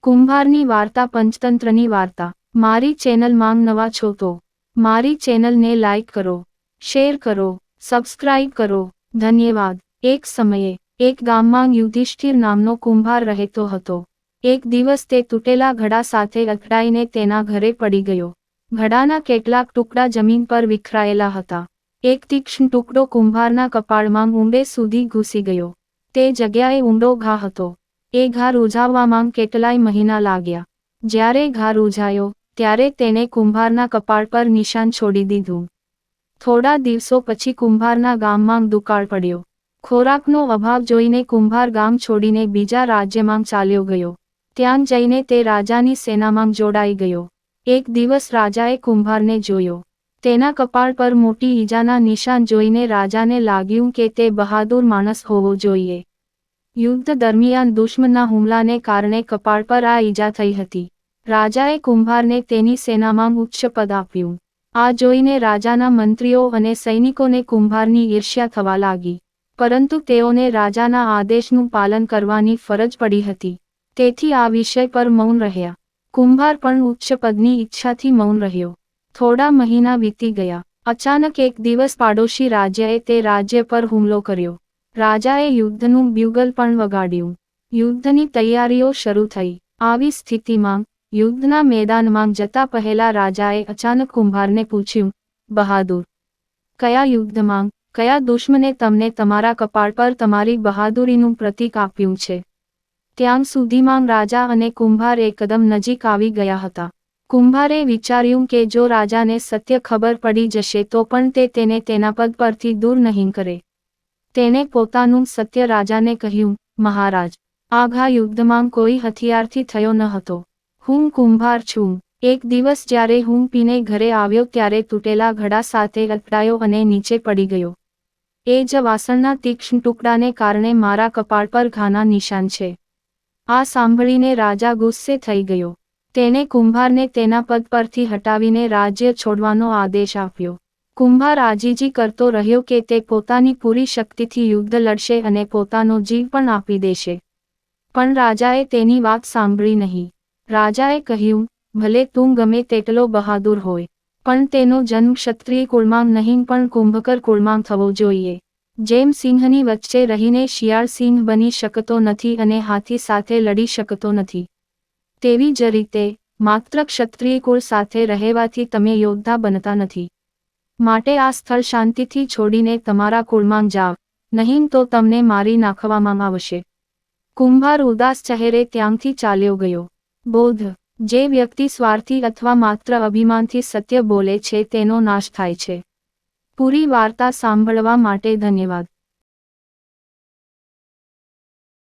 કુંભારની વાર્તા પંચતંત્રની વાર્તા। મારી ચેનલમાં નવા છો તો મારી ચેનલને લાઈક કરો, શેર કરો, સબસ્ક્રાઇબ કરો, ધન્યવાદ। એક સમયે એક ગામમાં યુધિષ્ઠિર નામનો કુંભાર રહેતો હતો। એક દિવસ તે તૂટેલા ઘડા સાથે અથડાઈને તેના ઘરે પડી ગયો। ઘડાના કેટલાક ટુકડા જમીન પર વિખરાયેલા હતા। એક તીક્ષ્ણ ટુકડો કુંભારના કપાળમાં ઊંડે સુધી ઘૂસી ગયો। તે જગ્યાએ ઊંડો ઘા હતો। એ ઘા રૂઝાવવામાં કેટલાય મહિના લાગ્યા। જ્યારે ઘા રૂઝાયો ત્યારે તેણે કુંભારના કપાળ પર નિશાન છોડી દીધું। થોડા દિવસો પછી કુંભારના ગામમાં દુકાળ પડ્યો। ખોરાકનો અભાવ જોઈને કુંભાર ગામ છોડીને બીજા રાજ્યમાં ચાલ્યો ગયો। ત્યાં જઈને તે રાજાની સેનામાં જોડાઈ ગયો। એક દિવસ રાજાએ કુંભારને જોયો। તેના કપાળ પર મોટી ઈજાના નિશાન જોઈને રાજાને લાગ્યું કે તે બહાદુર માણસ હોવો જોઈએ। યુદ્ધ દરમિયાન દુશ્મનના હુમલાને કારણે કપાળ પર આ ઈજા થઈ હતી। રાજાએ કુંભારને તેની સેનામાં ઉચ્ચ પદ આપ્યું। આ જોઈને રાજાના મંત્રીઓ અને સૈનિકોને કુંભારની ઈર્ષ્યા થવા લાગી, પરંતુ તેઓને રાજાના આદેશનું પાલન કરવાની ફરજ પડી હતી। તેથી આ વિષય પર મૌન રહ્યા। કુંભાર પણ ઉચ્ચ પદની ઈચ્છાથી મૌન રહ્યો। થોડા મહિના વીતી ગયા। અચાનક એક દિવસ પાડોશી રાજ્યએ તે રાજ્ય પર હુમલો કર્યો। રાજાએ યુદ્ધનું બ્યુગલ પણ વગાડ્યું। યુદ્ધની તૈયારીઓ શરૂ થઈ। આવી સ્થિતિમાં યુદ્ધના મેદાનમાં જતા પહેલા રાજાએ અચાનક કુંભારને પૂછ્યું, બહાદુર, કયા યુદ્ધમાં કયા દુશ્મને તમને તમારા કપાળ પર તમારી બહાદુરીનું પ્રતીક આપ્યું છે? ત્યાં સુધીમાં રાજા અને કુંભાર એકદમ નજીક આવી ગયા હતા। કુંભારે વિચાર્યું કે જો રાજાને સત્ય ખબર પડી જશે તો પણ તે તેને તેના પદ પરથી દૂર નહીં કરે। તેણે પોતાનું સત્ય રાજાને કહ્યું, મહારાજ, આ ઘા યુદ્ધમાં કોઈ હથિયારથી થયો ન હતો। હું કુંભાર છું। એક દિવસ જ્યારે હું પીને ઘરે આવ્યો ત્યારે તૂટેલા ઘડા સાથે અથડાયો અને નીચે પડી ગયો। એ જ વાસણના તીક્ષ્ણ ટુકડાને કારણે મારા કપાળ પર ઘાના નિશાન છે। આ સાંભળીને રાજા ગુસ્સે થઈ ગયો। તેણે કુંભારને તેના પદ પરથી હટાવીને રાજ્ય છોડવાનો આદેશ આપ્યો। કુંભાર આજીજી કરતો રહ્યો કે તે પોતાની પૂરી શક્તિથી યુદ્ધ લડશે અને પોતાનો જીવ પણ આપી દેશે। પણ રાજાએ તેની વાત સાંભળી નહીં। રાજાએ કહ્યું, ભલે તું ગમે તેટલો બહાદુર હોય, પણ તેનો જન્મ ક્ષત્રિય કુળમાં નહીં પણ કુંભકર કુળમાં થવો જોઈએ। જેમ સિંહની વચ્ચે રહીને શિયાળ સિંહ બની શકતો નથી અને હાથી સાથે લડી શકતો નથી, તેવી જ રીતે માત્ર ક્ષત્રિય કુળ સાથે રહેવાથી તમે યોદ્ધા બનતા નથી। માટે આ સ્થળ શાંતિથી છોડીને તમારા કુળમાં જાવ, નહીં તો તમને મારી નાખવામાં આવશે। કુંભાર ઉદાસ ચહેરે ત્યાંથી ચાલ્યો ગયો। બોધ: જે વ્યક્તિ સ્વાર્થી અથવા માત્ર અભિમાનથી સત્ય બોલે છે તેનો નાશ થાય છે। પૂરી વાર્તા સાંભળવા માટે ધન્યવાદ।